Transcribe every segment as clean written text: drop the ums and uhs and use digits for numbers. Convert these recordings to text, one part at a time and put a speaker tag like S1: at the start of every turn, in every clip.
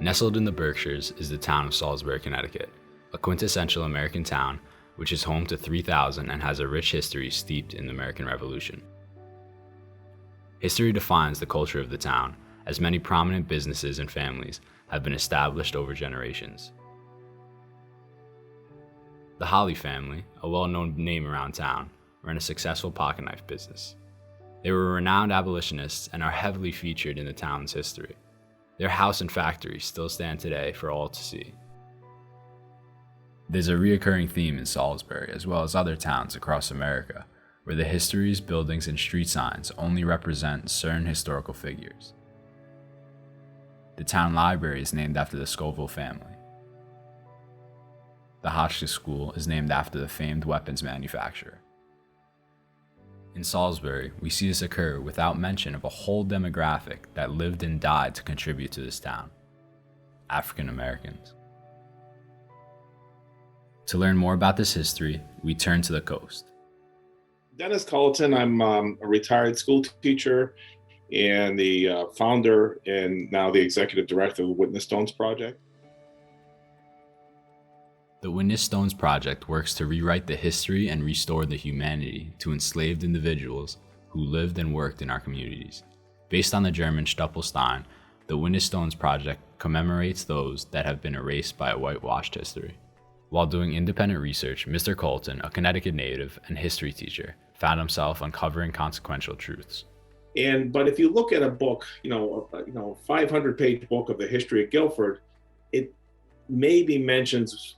S1: Nestled in the Berkshires is the town of Salisbury, Connecticut, a quintessential American town which is home to 3,000 and has a rich history steeped in the American Revolution. History defines the culture of the town, as many prominent businesses and families have been established over generations. The Holly family, a well-known name around town, ran a successful pocketknife business. They were renowned abolitionists and are heavily featured in the town's history. Their house and factory still stand today for all to see. There's a recurring theme in Salisbury, as well as other towns across America, where the histories, buildings, and street signs only represent certain historical figures. The town library is named after the Scoville family. The Hotchkiss School is named after the famed weapons manufacturer. In Salisbury, we see this occur without mention of a whole demographic that lived and died to contribute to this town: African Americans. To learn more about this history, we turn to the coast.
S2: Dennis Culleton, I'm a retired school teacher and the founder and now the executive director of the Witness Stones Project.
S1: The Witness Stones Project works to rewrite the history and restore the humanity to enslaved individuals who lived and worked in our communities. Based on the German Stoppelstein, the Witness Stones Project commemorates those that have been erased by a whitewashed history. While doing independent research, Mr. Colton, a Connecticut native and history teacher, found himself uncovering consequential truths.
S2: But if you look at a book, a 500-page book of the history of Guilford, it maybe mentions,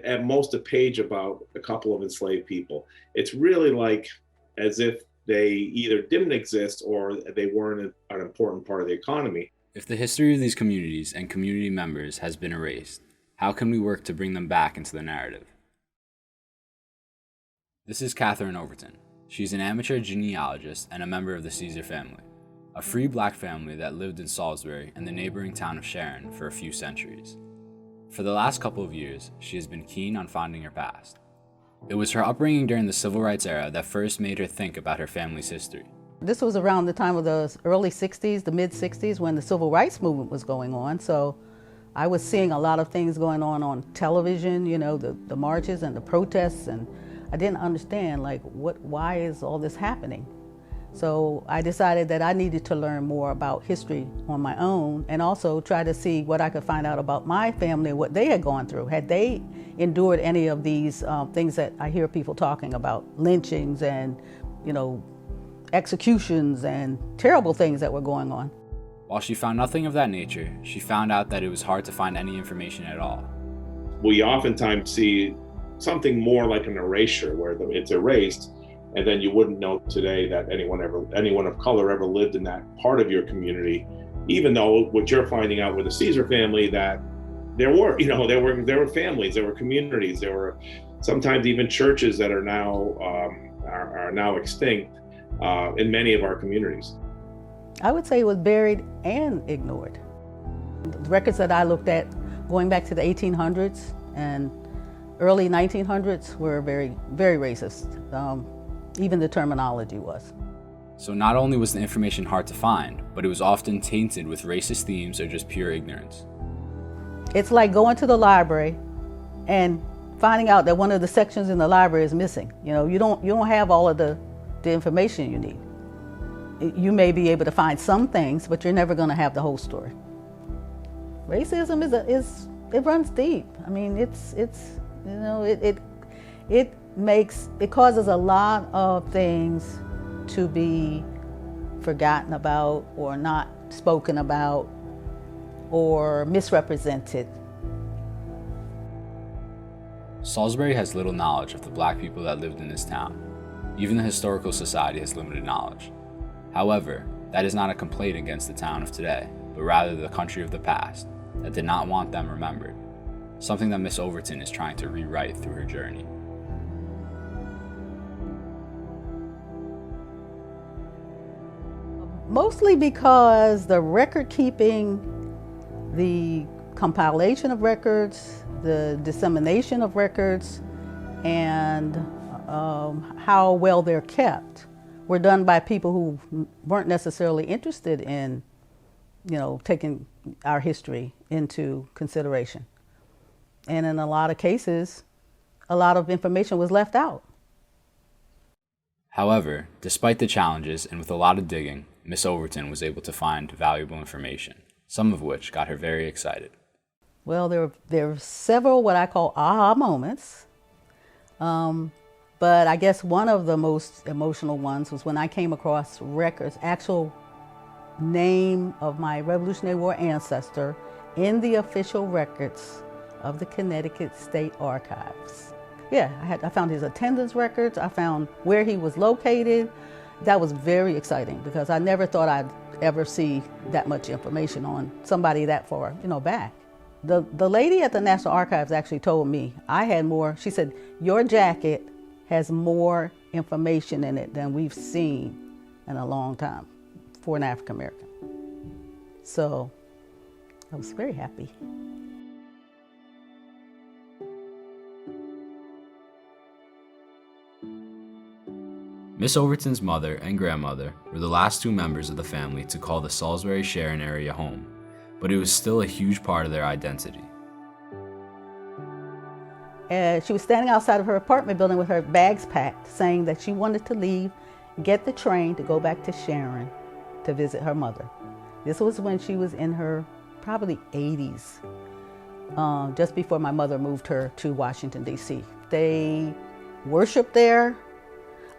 S2: at most a page about a couple of enslaved people. It's really like as if they either didn't exist or they weren't an important part of the economy.
S1: If the history of these communities and community members has been erased, how can we work to bring them back into the narrative? This is Catherine Overton. She's an amateur genealogist and a member of the Caesar family, a free black family that lived in Salisbury and the neighboring town of Sharon for a few centuries. For the last couple of years, she has been keen on finding her past. It was her upbringing during the civil rights era that first made her think about her family's history.
S3: This was around the time of the early 60s, the mid 60s, when the civil rights movement was going on. So I was seeing a lot of things going on television, the marches and the protests, and I didn't understand why is all this happening? So I decided that I needed to learn more about history on my own and also try to see what I could find out about my family, what they had gone through. Had they endured any of these things that I hear people talking about, lynchings and, executions and terrible things that were going on.
S1: While she found nothing of that nature, she found out that it was hard to find any information at all.
S2: We oftentimes see something more like an erasure where it's erased, and then you wouldn't know today that anyone of color ever lived in that part of your community, even though what you're finding out with the Caesar family, that there were families, there were communities, there were sometimes even churches that are now extinct in many of our communities.
S3: I would say it was buried and ignored. The records that I looked at going back to the 1800s and early 1900s were very, very racist. Even the terminology was.
S1: So not only was the information hard to find, but it was often tainted with racist themes or just pure ignorance.
S3: It's like going to the library and finding out that one of the sections in the library is missing. You don't have all of the information you need. You may be able to find some things, but you're never going to have the whole story. Racism it runs deep. I mean, it causes a lot of things to be forgotten about or not spoken about or misrepresented.
S1: Salisbury has little knowledge of the black people that lived in this town. Even the Historical Society has limited knowledge. However, that is not a complaint against the town of today, but rather the country of the past that did not want them remembered, something that Miss Overton is trying to rewrite through her journey.
S3: Mostly because the record keeping, the compilation of records, the dissemination of records, and how well they're kept were done by people who weren't necessarily interested in, taking our history into consideration. And in a lot of cases, a lot of information was left out.
S1: However, despite the challenges and with a lot of digging, Miss Overton was able to find valuable information, some of which got her very excited.
S3: Well, there were several what I call aha moments. But I guess one of the most emotional ones was when I came across records, actual name of my Revolutionary War ancestor in the official records of the Connecticut State Archives. Yeah, I found his attendance records. I found where he was located. That was very exciting because I never thought I'd ever see that much information on somebody that far, back. The lady at the National Archives actually told me I had more. She said, your jacket has more information in it than we've seen in a long time for an African American. So I was very happy.
S1: Miss Overton's mother and grandmother were the last two members of the family to call the Salisbury Sharon area home, but it was still a huge part of their identity.
S3: She was standing outside of her apartment building with her bags packed, saying that she wanted to leave, get the train to go back to Sharon to visit her mother. This was when she was in her probably 80s, just before my mother moved her to Washington, D.C. They worshiped there.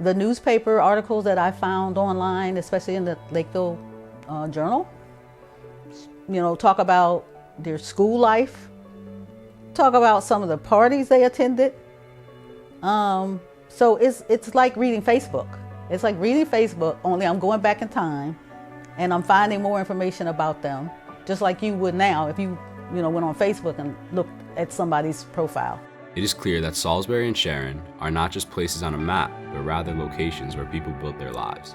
S3: The newspaper articles that I found online, especially in the Lakeville Journal, talk about their school life, talk about some of the parties they attended. So it's like reading Facebook. It's like reading Facebook, only I'm going back in time and I'm finding more information about them, just like you would now if you went on Facebook and looked at somebody's profile.
S1: It is clear that Salisbury and Sharon are not just places on a map, but rather locations where people built their lives.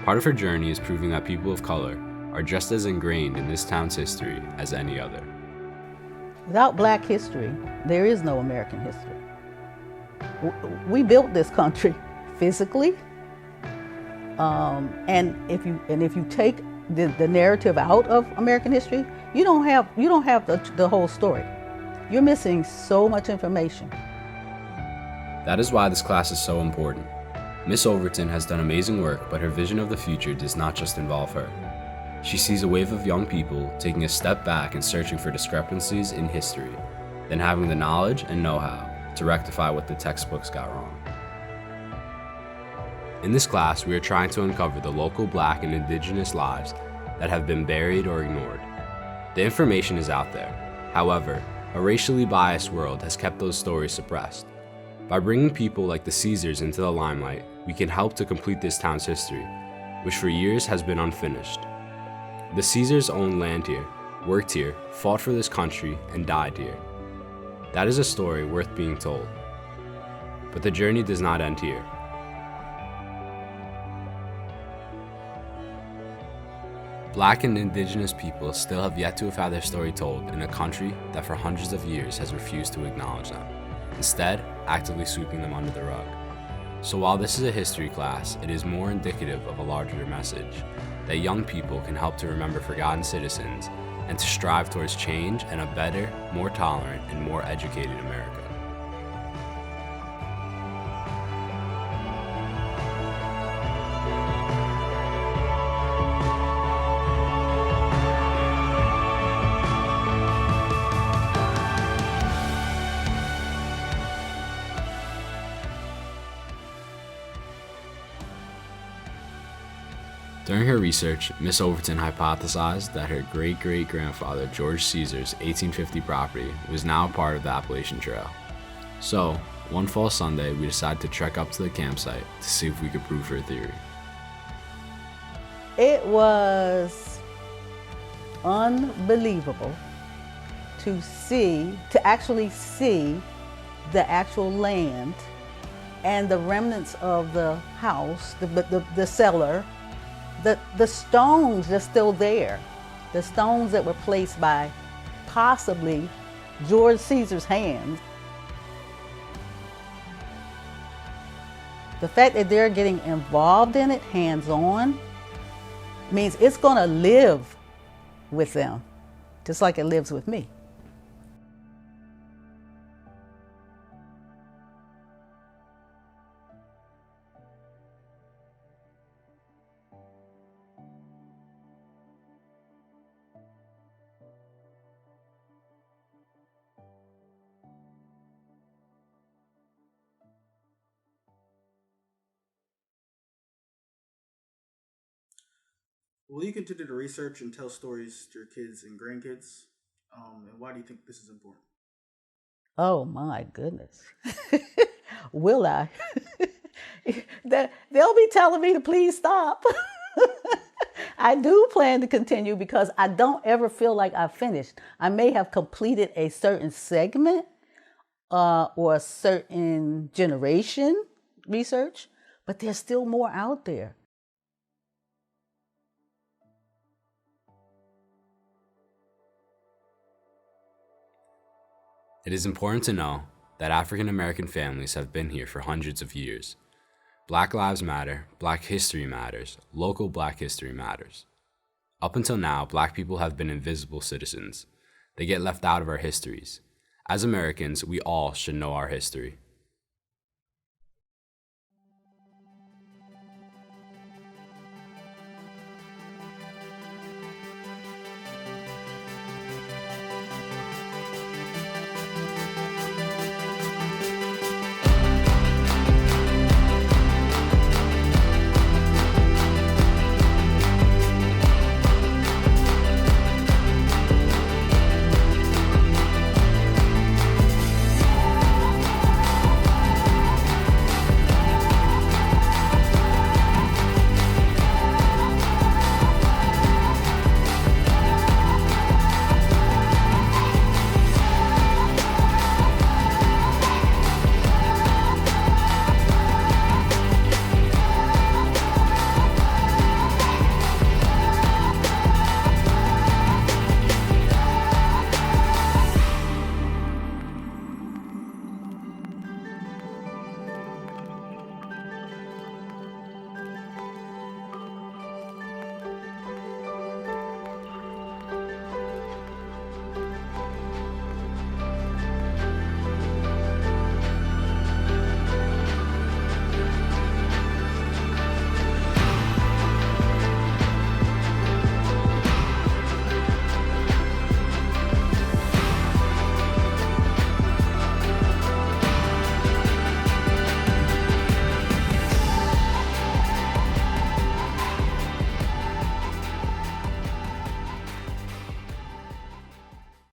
S1: Part of her journey is proving that people of color are just as ingrained in this town's history as any other.
S3: Without Black history, there is no American history. We built this country physically, and if you take the narrative out of American history, you don't have the whole story. You're missing so much information.
S1: That is why this class is so important. Miss Overton has done amazing work, but her vision of the future does not just involve her. She sees a wave of young people taking a step back and searching for discrepancies in history, then having the knowledge and know-how to rectify what the textbooks got wrong. In this class, we are trying to uncover the local Black and Indigenous lives that have been buried or ignored. The information is out there. However, a racially biased world has kept those stories suppressed. By bringing people like the Caesars into the limelight, we can help to complete this town's history, which for years has been unfinished. The Caesars owned land here, worked here, fought for this country, and died here. That is a story worth being told. But the journey does not end here. Black and Indigenous people still have yet to have had their story told in a country that for hundreds of years has refused to acknowledge them, instead actively sweeping them under the rug. So while this is a history class, it is more indicative of a larger message, that young people can help to remember forgotten citizens and to strive towards change and a better, more tolerant, and more educated America. During her research, Miss Overton hypothesized that her great-great-grandfather George Caesar's 1850 property was now part of the Appalachian Trail. So, one fall Sunday, we decided to trek up to the campsite to see if we could prove her theory.
S3: It was unbelievable to actually see the actual land and the remnants of the house, the cellar, the stones are still there. The stones that were placed by possibly George Caesar's hands. The fact that they're getting involved in it hands-on means it's going to live with them, just like it lives with me.
S4: Will you continue to research and tell stories to your kids and grandkids? And why do you think this is important?
S3: Oh my goodness. Will I? They'll be telling me to please stop. I do plan to continue because I don't ever feel like I've finished. I may have completed a certain segment or a certain generation research, but there's still more out there.
S1: It is important to know that African American families have been here for hundreds of years. Black Lives Matter, Black History Matters, local Black history matters. Up until now, Black people have been invisible citizens. They get left out of our histories. As Americans, we all should know our history.